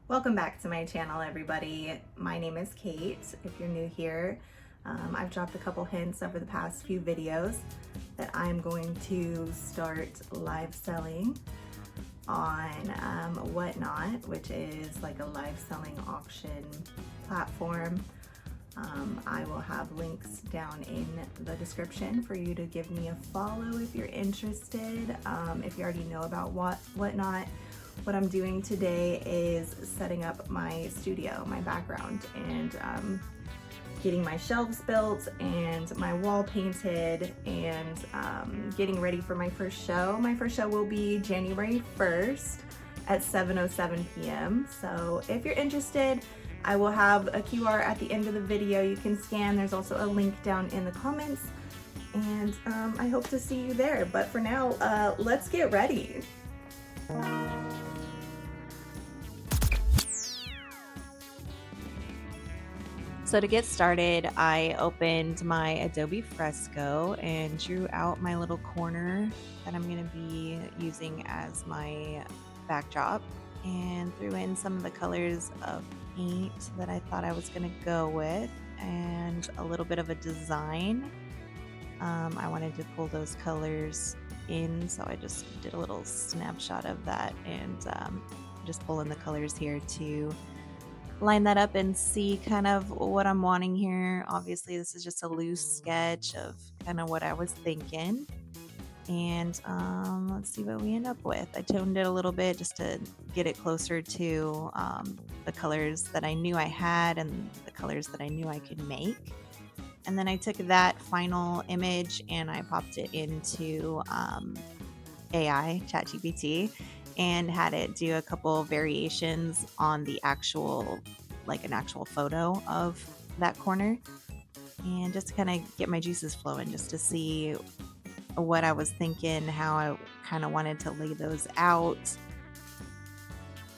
Welcome back to my channel, everybody. My name is Kate. If you're new here, I've dropped a couple hints over the past few videos that I'm going to start live selling on Whatnot, which is like a live selling auction platform. I will have links down in the description for you to give me a follow if you're interested. If you already know about Whatnot, what I'm doing today is setting up my studio, my background, and getting my shelves built and my wall painted and getting ready for my first show. My first show will be January 1st at 7:07 p.m. So if you're interested, I will have a QR at the end of the video you can scan. There's also a link down in the comments, and I hope to see you there. But for now, let's get ready. So to get started, I opened my Adobe Fresco and drew out my little corner that I'm going to be using as my backdrop, and threw in some of the colors of paint that I thought I was going to go with, and a little bit of a design. I wanted to pull those colors in, so I just did a little snapshot of that and just pull in the colors here to line that up and see kind of what I'm wanting here. Obviously, this is just a loose sketch of kind of what I was thinking. And let's see what we end up with. I toned it a little bit just to get it closer to the colors that I knew I had and the colors that I knew I could make. And then I took that final image and I popped it into AI, ChatGPT, and had it do a couple variations on the actual, like an actual photo of that corner, and just to kind of get my juices flowing, just to see what I was thinking, how I kind of wanted to lay those out.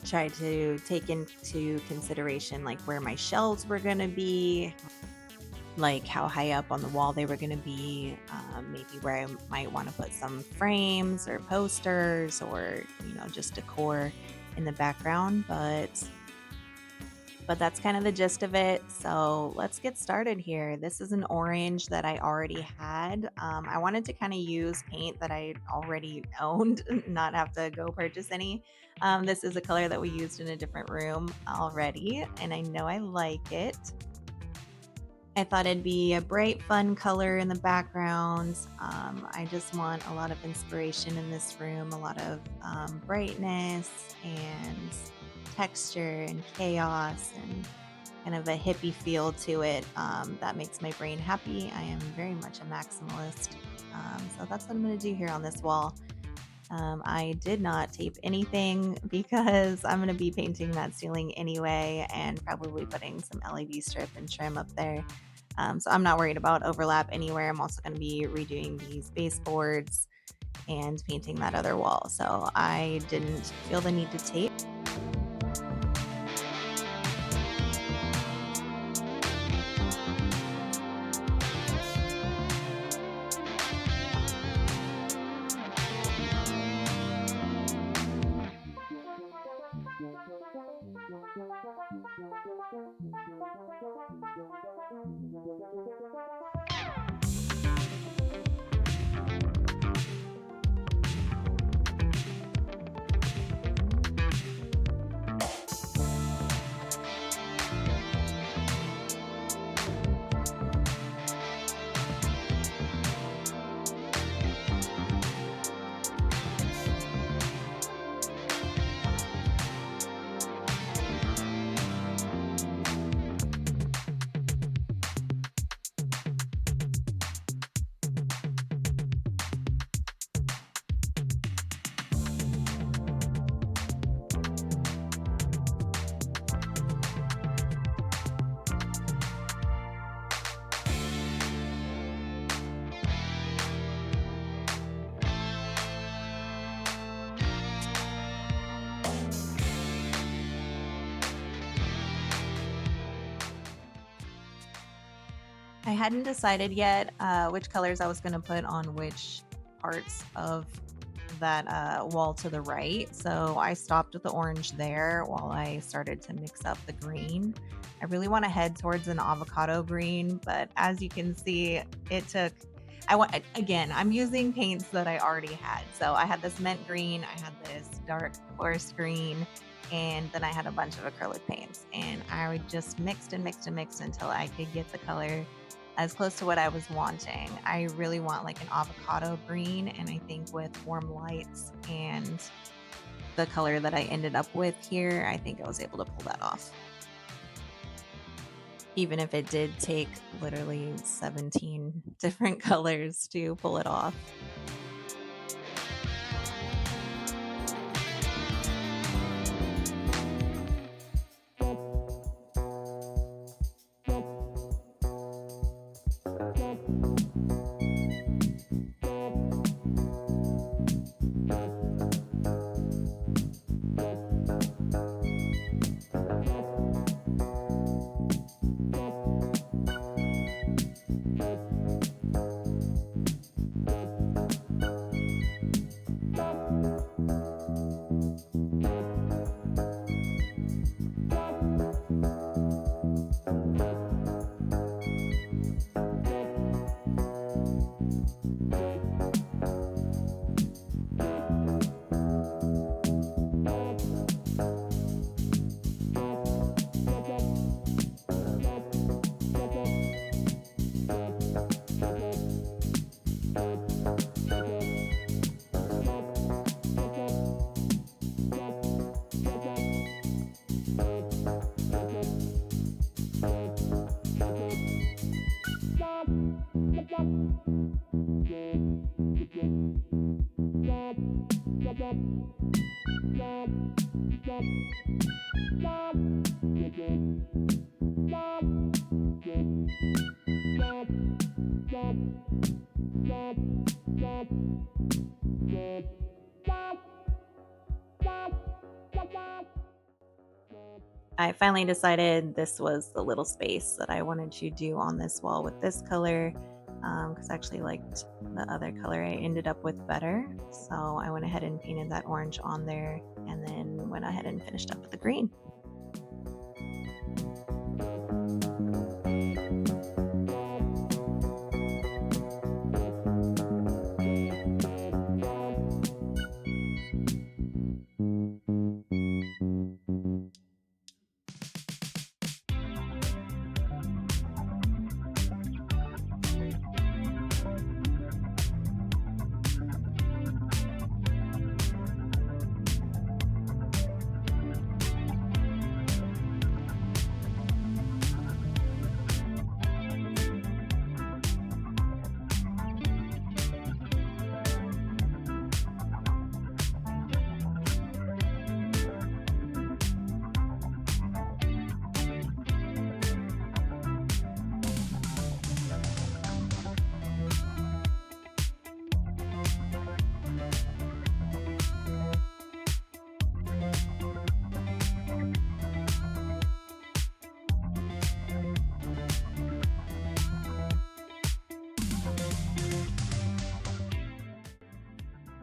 Try to take into consideration like where my shelves were going to be, like how high up on the wall they were going to be, maybe where I might want to put some frames or posters or, just decor in the background. But that's kind of the gist of it. So let's get started here. This is an orange that I already had. I wanted to kind of use paint that I already owned, not have to go purchase any. This is a color that we used in a different room already, and I know I like it. I thought it'd be a bright, fun color in the background. I just want a lot of inspiration in this room, a lot of brightness and texture and chaos and kind of a hippie feel to it that makes my brain happy. I am very much a maximalist. So that's what I'm going to do here on this wall. I did not tape anything because I'm going to be painting that ceiling anyway, and probably putting some LED strip and trim up there. So I'm not worried about overlap anywhere. I'm also going to be redoing these baseboards and painting that other wall. So I didn't feel the need to tape. I hadn't decided yet which colors I was going to put on which parts of that wall to the right. So I stopped with the orange there while I started to mix up the green. I really want to head towards an avocado green, but as you can see, it took, again, I'm using paints that I already had. So I had this mint green, I had this dark forest green, and then I had a bunch of acrylic paints. And I just mixed and mixed and mixed until I could get the color as close to what I was wanting. I really want like an avocado green, and I think with warm lights and the color that I ended up with here, I think I was able to pull that off. Even if it did take literally 17 different colors to pull it off. I finally decided this was the little space that I wanted to do on this wall with this color, because I actually liked the other color I ended up with better. So I went ahead and painted that orange on there, and then went ahead and finished up with the green.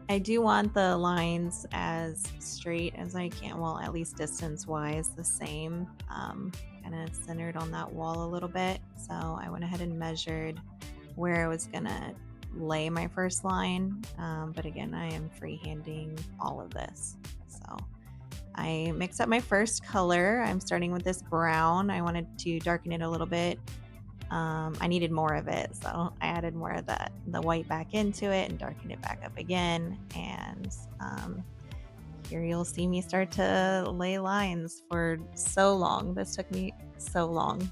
I do want the lines as straight as I can, well, at least distance-wise, the same, kind of centered on that wall a little bit. So I went ahead and measured where I was gonna lay my first line, but again, I am freehanding all of this. So I mixed up my first color. I'm starting with this brown. I wanted to darken it a little bit. I needed more of it, so I added more of the white back into it and darkened it back up again. And here you'll see me start to lay lines for so long. This took me so long.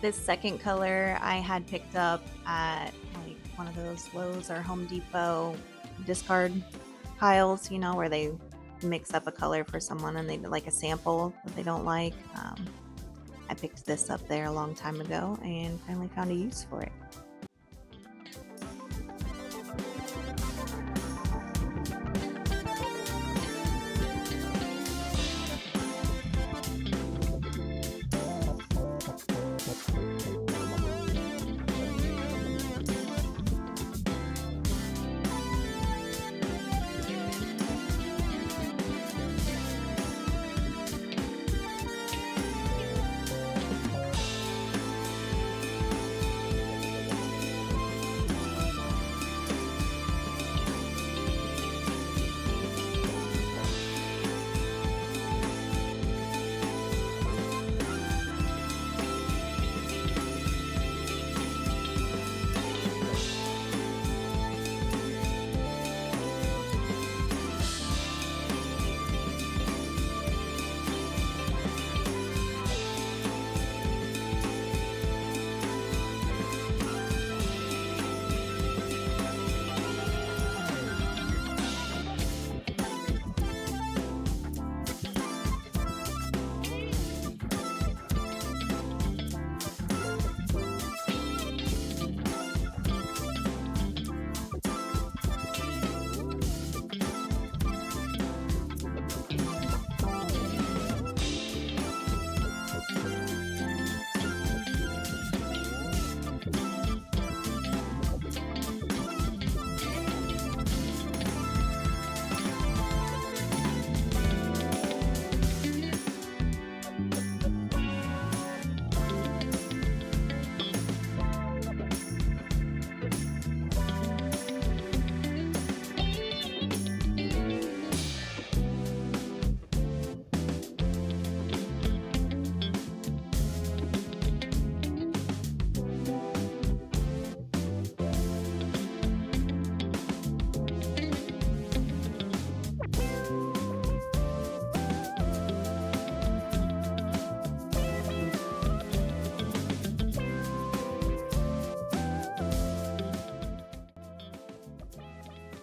This second color I had picked up at like one of those Lowe's or Home Depot discard piles, you know, where they mix up a color for someone and they like a sample that they don't like. I picked this up there a long time ago and finally found a use for it.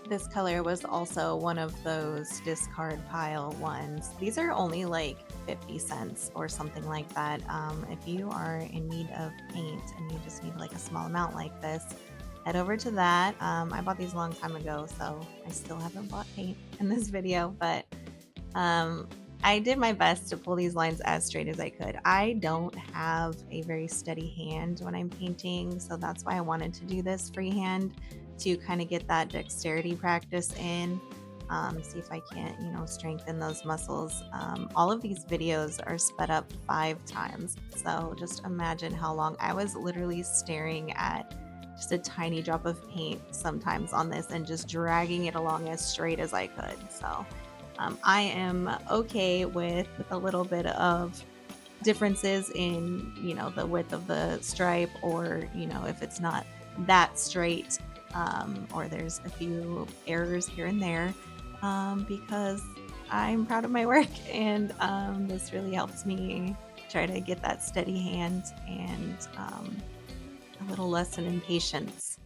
This color was also one of those discard pile ones. These are only like 50 cents or something like that. If you are in need of paint and you just need like a small amount like this, head over to that. I bought these a long time ago, so I still haven't bought paint in this video, but I did my best to pull these lines as straight as I could. I don't have a very steady hand when I'm painting, so that's why I wanted to do this freehand to kind of get that dexterity practice in. See if I can't, you know, strengthen those muscles. All of these videos are sped up 5 times, so just imagine how long I was literally staring at just a tiny drop of paint sometimes on this and just dragging it along as straight as I could. So I am okay with a little bit of differences in, you know, the width of the stripe, or, you know, if it's not that straight, or there's a few errors here and there, because I'm proud of my work, and this really helps me try to get that steady hand and a little lesson in patience.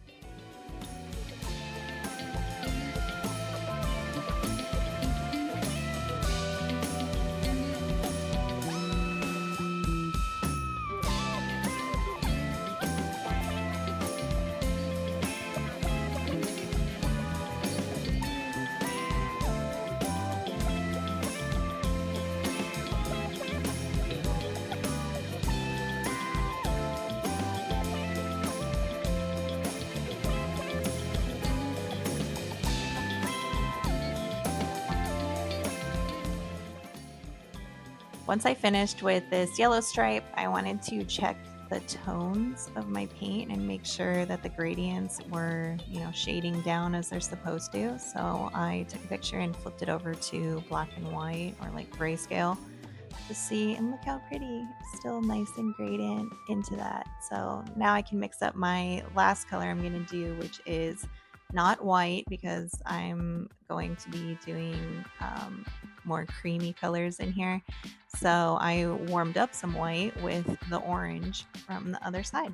Once I finished with this yellow stripe, I wanted to check the tones of my paint and make sure that the gradients were, you know, shading down as they're supposed to. So I took a picture and flipped it over to black and white, or like grayscale, to see, and look how pretty, still nice and gradient into that. So now I can mix up my last color I'm going to do, which is not white, because I'm going to be doing more creamy colors in here. So I warmed up some white with the orange from the other side.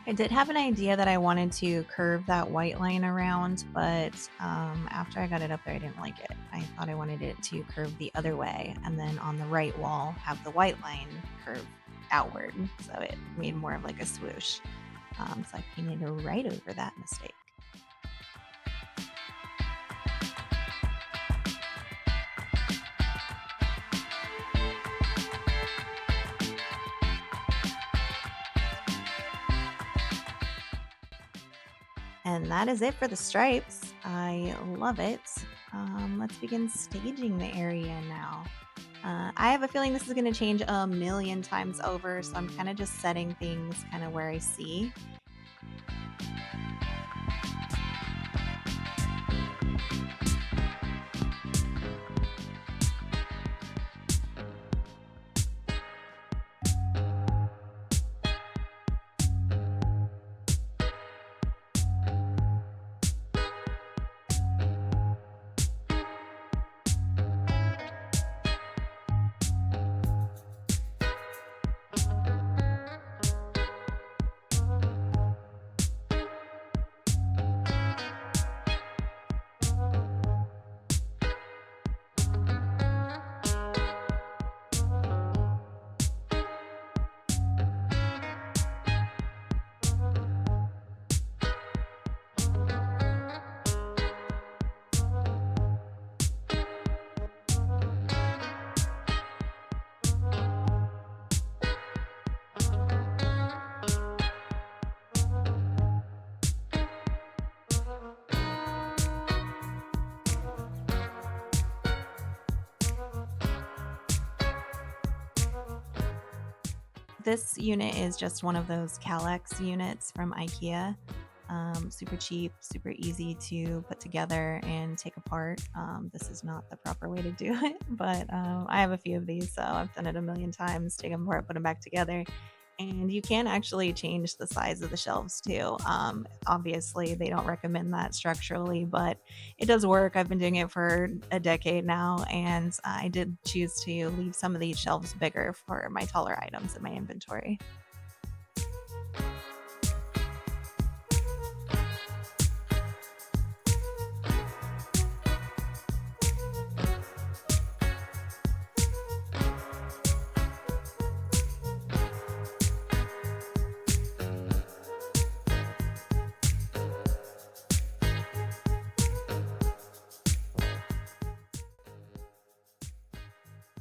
I did have an idea that I wanted to curve that white line around, but after I got it up there, I didn't like it. I thought I wanted it to curve the other way, and then on the right wall, have the white line curve outward. So it made more of like a swoosh. So I painted right over that mistake. And that is it for the stripes. I love it. Let's begin staging the area now. I have a feeling this is going to change a million times over, so I'm kind of just setting things kind of where I see. This unit is just one of those Calex units from IKEA. Super cheap, super easy to put together and take apart. This is not the proper way to do it, but I have a few of these, so I've done it a million times. Take them apart, put them back together. And you can actually change the size of the shelves too. Obviously, they don't recommend that structurally, but it does work. I've been doing it for a decade now, and I did choose to leave some of these shelves bigger for my taller items in my inventory.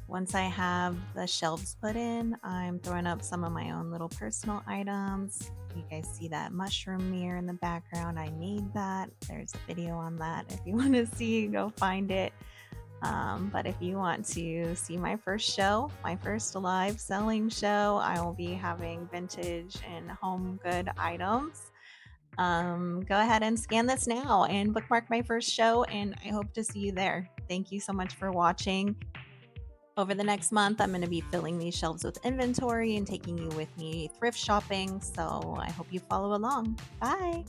Once I have the shelves put in, I'm throwing up some of my own little personal items. You guys see that mushroom mirror in the background? I made that. There's a video on that. If you want to see, go find it. But if you want to see my first show, my first live selling show, I will be having vintage and home good items. Go ahead and scan this now and bookmark my first show, and I hope to see you there. Thank you so much for watching. Over the next month, I'm going to be filling these shelves with inventory and taking you with me thrift shopping. So I hope you follow along. Bye.